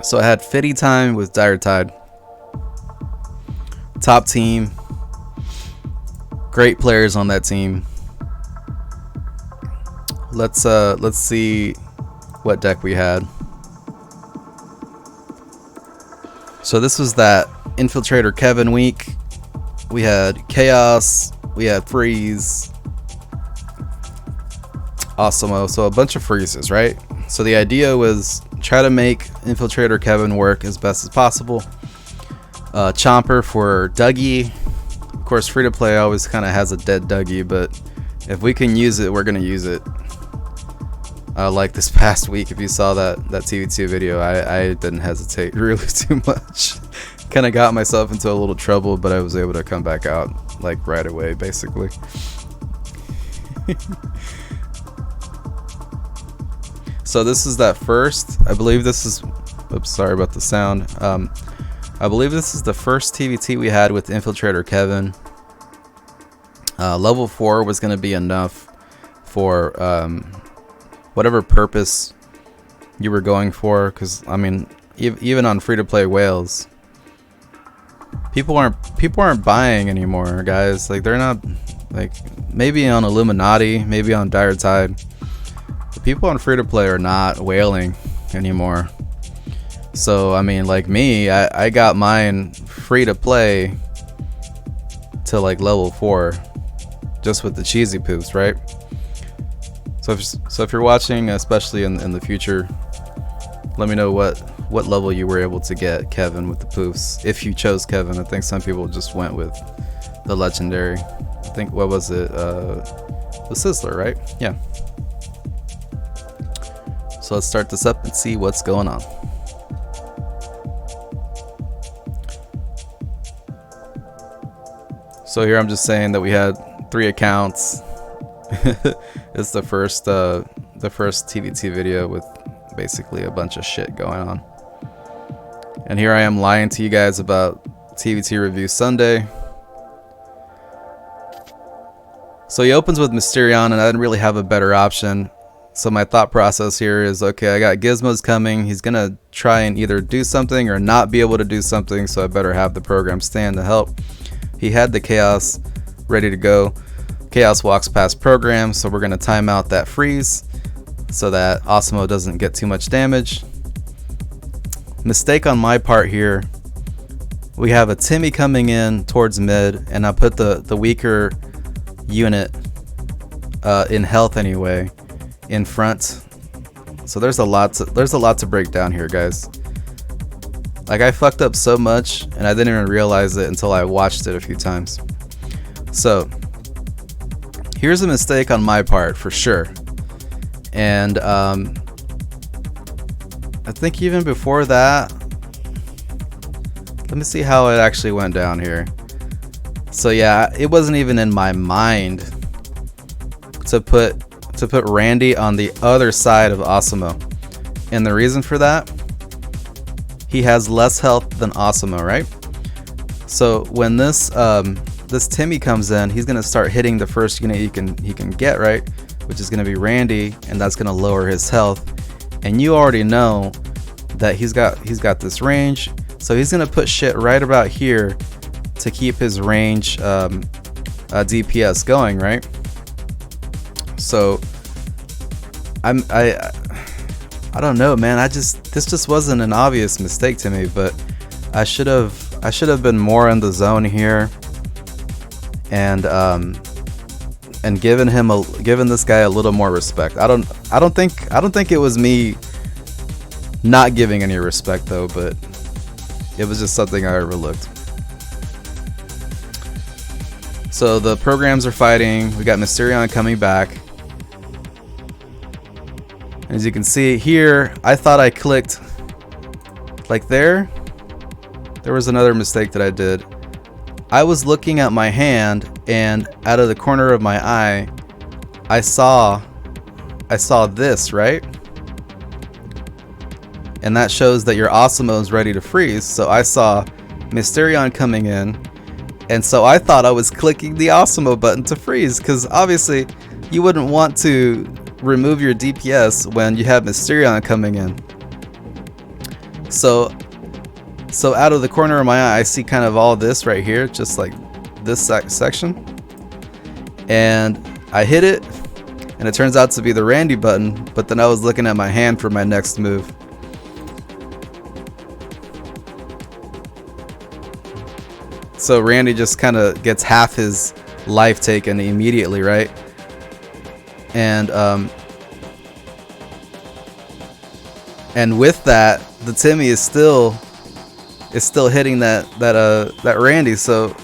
So I had Fitty time with Dire Tide. Top team. Great players on that team. Let's see what deck we had. So this was that Infiltrator Kevin week. We had Chaos, we had Freeze, Awesemo, so a bunch of freezes, right? So the idea was try to make Infiltrator Kevin work as best as possible. Chomper for Dougie. Of course, free to play always kind of has a dead Dougie, but if we can use it, we're gonna use it. Like this past week, if you saw that TV2 video, I didn't hesitate really too much. Kind of got myself into a little trouble, but I was able to come back out like right away, basically. So this is that first. I believe this is. Oops, sorry about the sound. I believe this is the first TVT we had with Infiltrator Kevin. Level 4 was going to be enough for whatever purpose you were going for, because I mean, even on free-to-play whales, people aren't buying anymore, guys. Like, they're not, like, maybe on Illuminati, maybe on Dire Tide, the people on free-to-play are not whaling anymore. So I mean, like me, I got mine free-to-play to like level 4 just with the cheesy poops, right? So if you're watching, especially in the future, let me know what level you were able to get Kevin with the poofs, if you chose Kevin. I think some people just went with the legendary. I think, what was it, the Sizzler, right? Yeah. So let's start this up and see what's going on. So here I'm just saying that we had 3 accounts. It's the first TVT video with basically a bunch of shit going on. And here I am lying to you guys about TVT Review Sunday. So he opens with Mysterion, and I didn't really have a better option. So my thought process here is, okay, I got Gizmos coming. He's gonna try and either do something or not be able to do something, so I better have the program stand to help. He had the Chaos ready to go. Chaos walks past program, so we're gonna time out that freeze so that Awesemo doesn't get too much damage. Mistake on my part here. We have a Timmy coming in towards mid, and I put the weaker unit in health anyway in front. So there's a lot to break down here, guys. Like, I fucked up so much and I didn't even realize it until I watched it a few times. So here's a mistake on my part for sure. And I think even before that, let me see how it actually went down here. So yeah, it wasn't even in my mind to put Randy on the other side of Awesemo. And the reason for that, he has less health than Awesemo, right? So when this Timmy comes in, he's gonna start hitting the first unit he can get, right? Which is gonna be Randy, and that's gonna lower his health. And you already know that he's got this range, so he's gonna put shit right about here to keep his range DPS going, right? So I don't know, man. This just wasn't an obvious mistake to me, but I should have been more in the zone here, and given this guy a little more respect. I don't think it was me not giving any respect though, but it was just something I overlooked. So the programs are fighting. We got Mysterion coming back. As you can see here, I thought I clicked like there. There was another mistake that I did. I was looking at my hand, and out of the corner of my eye, I saw this, right? And that shows that your Awesemo is ready to freeze. So I saw Mysterion coming in, and so I thought I was clicking the Awesemo button to freeze, because obviously you wouldn't want to remove your DPS when you have Mysterion coming in. So out of the corner of my eye, I see kind of all this right here, just like this section, and I hit it, and it turns out to be the Randy button, but then I was looking at my hand for my next move. So Randy just kind of gets half his life taken immediately, right? And with that, the Timmy is still hitting that Randy. So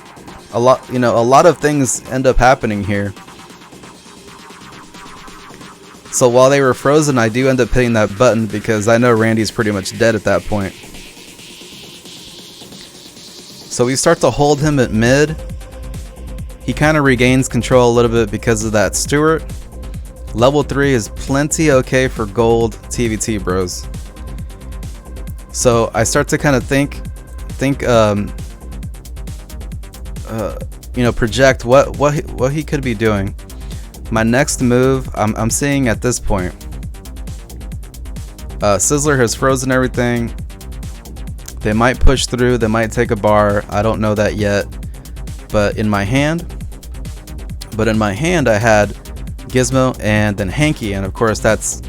a lot of things end up happening here. So while they were frozen, I do end up hitting that button because I know Randy's pretty much dead at that point. So we start to hold him at mid. He kind of regains control a little bit because of that Stewart. Level 3 is plenty okay for gold TVT, bros. So I start to kind of think, project what he could be doing. My next move, I'm seeing at this point, Sizzler has frozen everything. They might push through, they might take a bar, I don't know that yet. But in my hand I had Gizmo and then Hanky, and of course that's,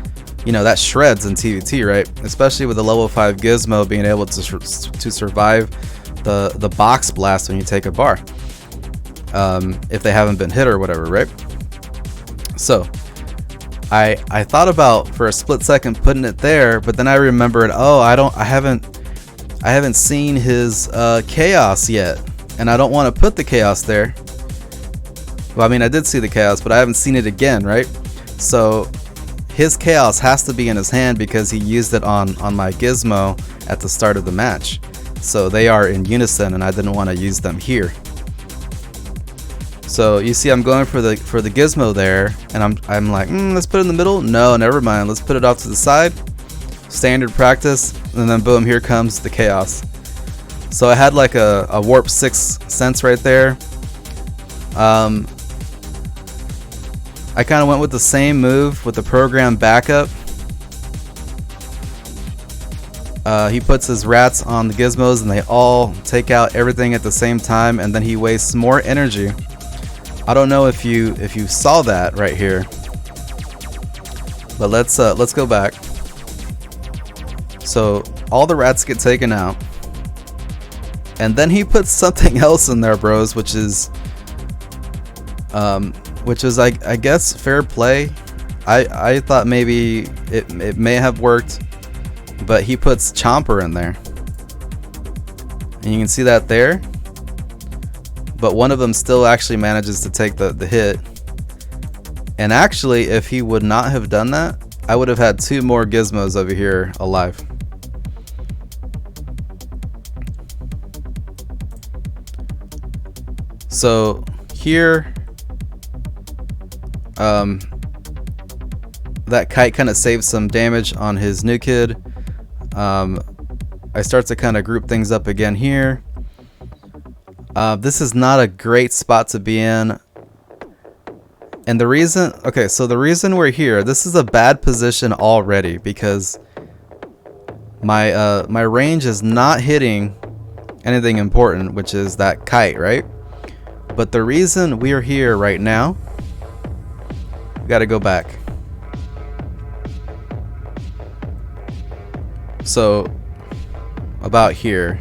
that shreds in TVT, right? Especially with the level 5 Gizmo being able to survive the box blast when you take a bar, if they haven't been hit or whatever, right? So I thought about for a split second putting it there, but then I remembered, I haven't seen his chaos yet, and I don't want to put the chaos there. Well, I mean, I did see the chaos, but I haven't seen it again, right? So his chaos has to be in his hand because he used it on my Gizmo at the start of the match. So they are in unison, and I didn't want to use them here. So you see, I'm going for the Gizmo there, and I'm like, let's put it in the middle. No, never mind. Let's put it off to the side. Standard practice, and then boom, here comes the chaos. So I had like a WaRp 6 sense right there. I kind of went with the same move with the program backup. He puts his rats on the Gizmos and they all take out everything at the same time, and then he wastes more energy. I don't know if you saw that right here, but let's go back. So all the rats get taken out, and then he puts something else in there, bros, which is I guess fair play. I thought maybe it may have worked, but he puts Chomper in there, and you can see that there. But one of them still actually manages to take the hit. And actually, if he would not have done that, I would have had 2 more Gizmos over here alive. So here, that kite kind of saves some damage on his new kid. I start to kind of group things up again here. This is not a great spot to be in. And the reason we're here, this is a bad position already because my range is not hitting anything important, which is that kite, right? But the reason we're here right now, we gotta go back. So about here,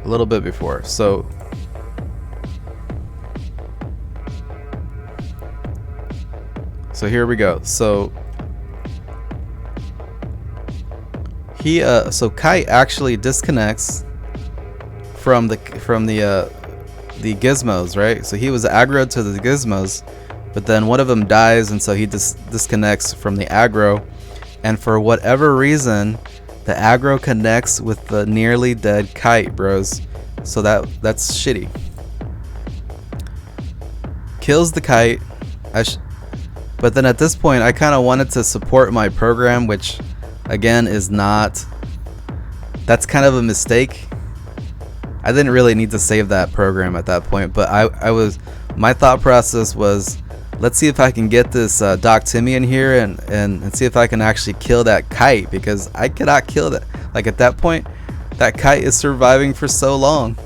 a little bit before. So here we go. So Kite actually disconnects from the Gizmos, right? So he was aggro to the Gizmos, but then one of them dies, and so he disconnects from the aggro, and for whatever reason the aggro connects with the nearly dead Kite, bros. So that's shitty. Kills the Kite. But then at this point I kind of wanted to support my program, which again is not, that's kind of a mistake. I didn't really need to save that program at that point, but my thought process was, Let's see if I can get this Doc Timmy in here and see if I can actually kill that kite, because I cannot kill that. Like at that point, that kite is surviving for so long.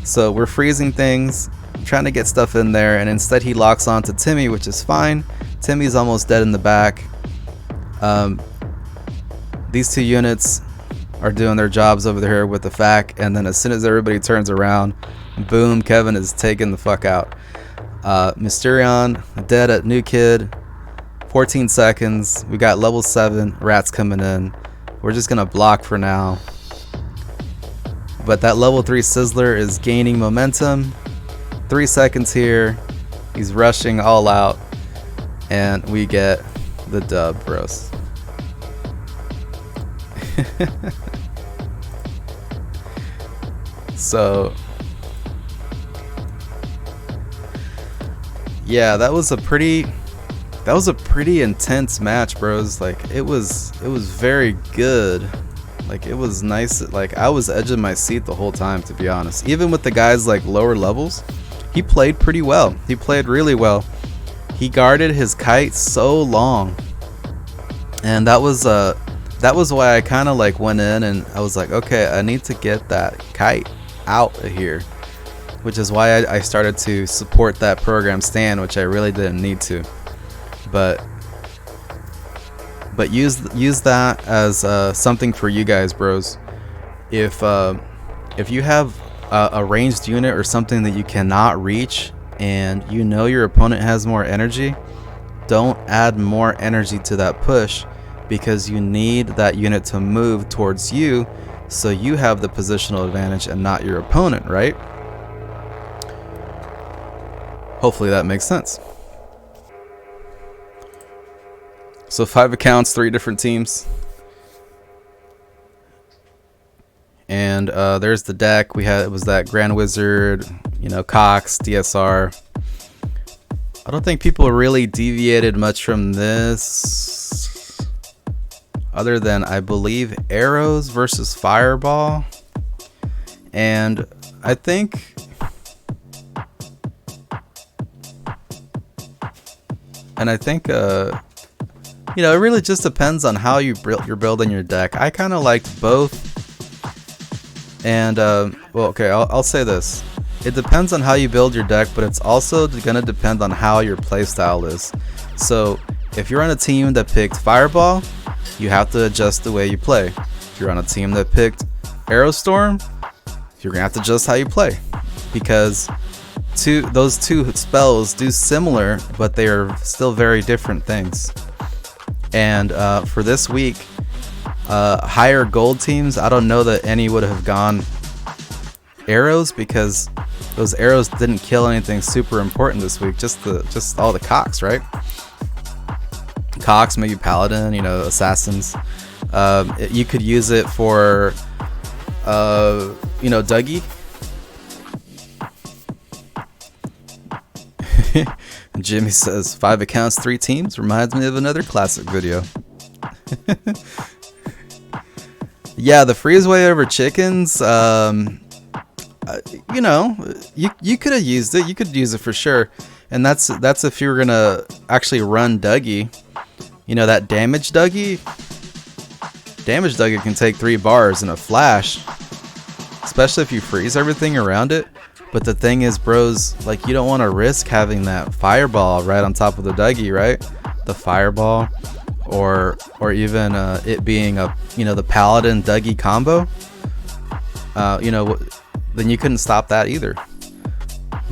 So we're freezing things, trying to get stuff in there, and instead he locks onto Timmy, which is fine. Timmy's almost dead in the back. These two units are doing their jobs over there with the FAC, and then as soon as everybody turns around, boom, Kevin is taken the fuck out. Mysterion dead at New Kid. 14 seconds. We got level 7 rats coming in. We're just gonna block for now. But that level 3 Sizzler is gaining momentum. 3 seconds here. He's rushing all out. And we get the dub, bros. So yeah, that was a pretty intense match, bros. Like it was very good. Like it was nice. Like I was edging my seat the whole time, to be honest. Even with the guys like lower levels, he played pretty well. He played really well. He guarded his kite so long, and that was why I kind of like went in and I was like, okay, I need to get that kite out of here, which is why I started to support that program stand, which I really didn't need to, but use that as something for you guys, bros. If you have a ranged unit or something that you cannot reach, and you know your opponent has more energy, don't add more energy to that push, because you need that unit to move towards you so you have the positional advantage and not your opponent, right? Hopefully that makes sense. So 5 accounts, 3 different teams. And there's the deck. It was that Grand Wizard, you know, Cox, DSR. I don't think people really deviated much from this, other than I believe Arrows versus Fireball. And I think you know, it really just depends on how you're building your deck. I kind of liked both. And well, okay, I'll say this. It depends on how you build your deck, but it's also going to depend on how your playstyle is. So if you're on a team that picked Fireball, you have to adjust the way you play. If you're on a team that picked Aerostorm, you're going to have to adjust how you play, because those two spells do similar, but they are still very different things. And for this week, higher gold teams, I don't know that any would have gone arrows, because those arrows didn't kill anything super important this week. Just all the Cox, right? Cox, maybe Paladin, you know, assassins. You could use it for you know, Dougie. Jimmy says 5 accounts, 3 teams reminds me of another classic video. Yeah, the freeze away over chickens, you know, you could have used it. You could use it for sure. And that's if you were gonna actually run Dougie. You know, that damage Dougie can take 3 bars in a flash, especially if you freeze everything around it. But the thing is, bros, like, you don't want to risk having that fireball right on top of the Dougie, right? The fireball, or even it being a, you know, the Paladin Dougie combo. You know, then you couldn't stop that either.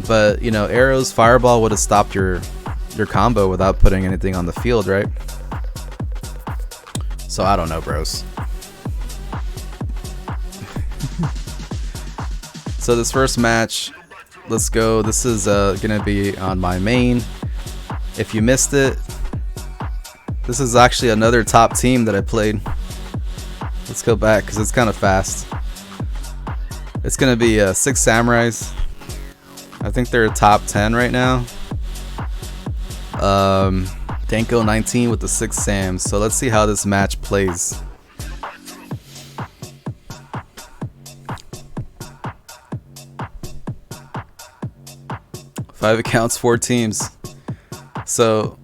But you know, arrows, fireball would have stopped your combo without putting anything on the field, right? So I don't know, bros. So this first match, let's go. This is gonna be on my main. If you missed it, this is actually another top team that I played. Let's go back because it's kind of fast. It's gonna be 6 Samurais. I think they're top 10 right now. Danko 19 with the 6 Sams. So let's see how this match plays. Five accounts, 4 teams. So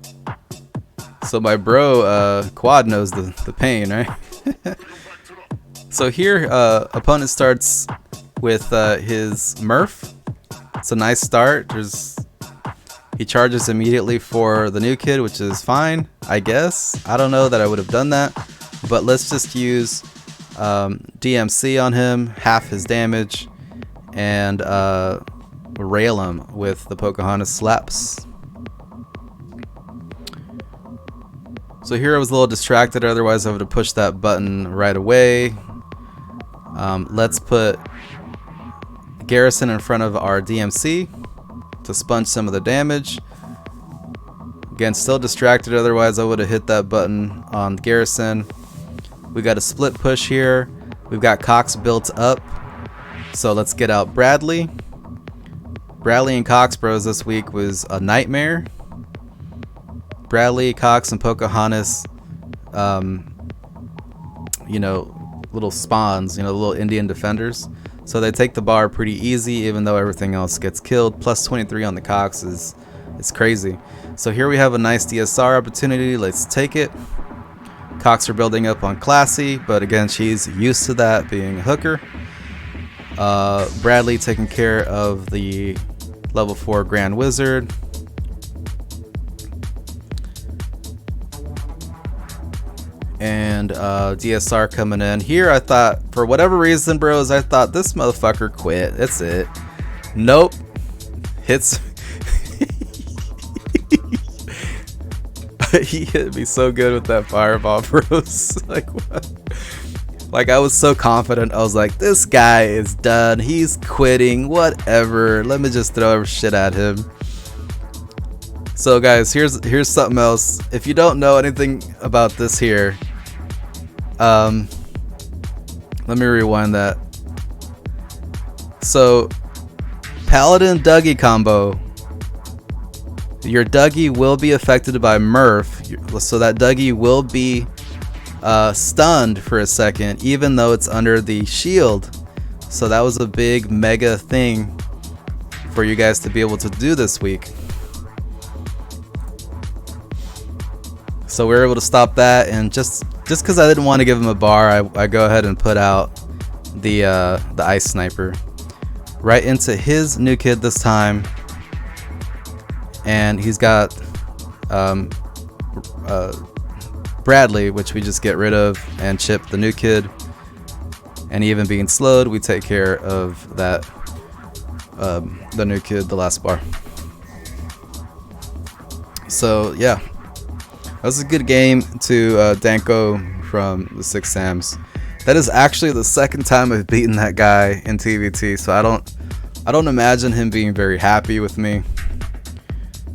my bro Quad knows the pain, right? So here opponent starts with his Murph. It's a nice start. He charges immediately for the new kid, which is fine, I guess. I don't know that I would have done that, but let's just use DMC on him, half his damage, and rail him with the Pocahontas slaps. So here I was a little distracted, otherwise I would have pushed that button right away. Let's put Garrison in front of our DMC to sponge some of the damage. Again, still distracted, otherwise I would have hit that button on Garrison. We got a split push here. We've got Cox built up. So let's get out Bradley. Bradley and Cox bros this week was a nightmare. Bradley, Cox, and Pocahontas, you know, little spawns, you know, little Indian defenders. So they take the bar pretty easy, even though everything else gets killed. Plus 23 on the Cox is crazy. So here we have a nice DSR opportunity. Let's take it. Cox are building up on Classy, but again, she's used to that, being a hooker. Bradley taking care of the level 4 Grand Wizard. And DSR coming in. Here I thought, for whatever reason, bros, I thought this motherfucker quit. That's it. Nope. Hits. He hit me so good with that fireball, bros. Like, what? Like, I was so confident. I was like, this guy is done. He's quitting. Whatever. Let me just throw shit at him. So guys, here's something else. If you don't know anything about this here, let me rewind that. So Paladin Dougie combo, your Dougie will be affected by Murph, so that Dougie will be stunned for a second, even though it's under the shield. So that was a big mega thing for you guys to be able to do this week. So we were able to stop that, and just because I didn't want to give him a bar, I go ahead and put out the ice sniper right into his new kid this time, and he's got Bradley, which we just get rid of and chip the new kid, and even being slowed, we take care of that the new kid, the last bar. So yeah. That was a good game to Danko from the 6 Sams. That is actually the second time I've beaten that guy in TVT, so I don't imagine him being very happy with me.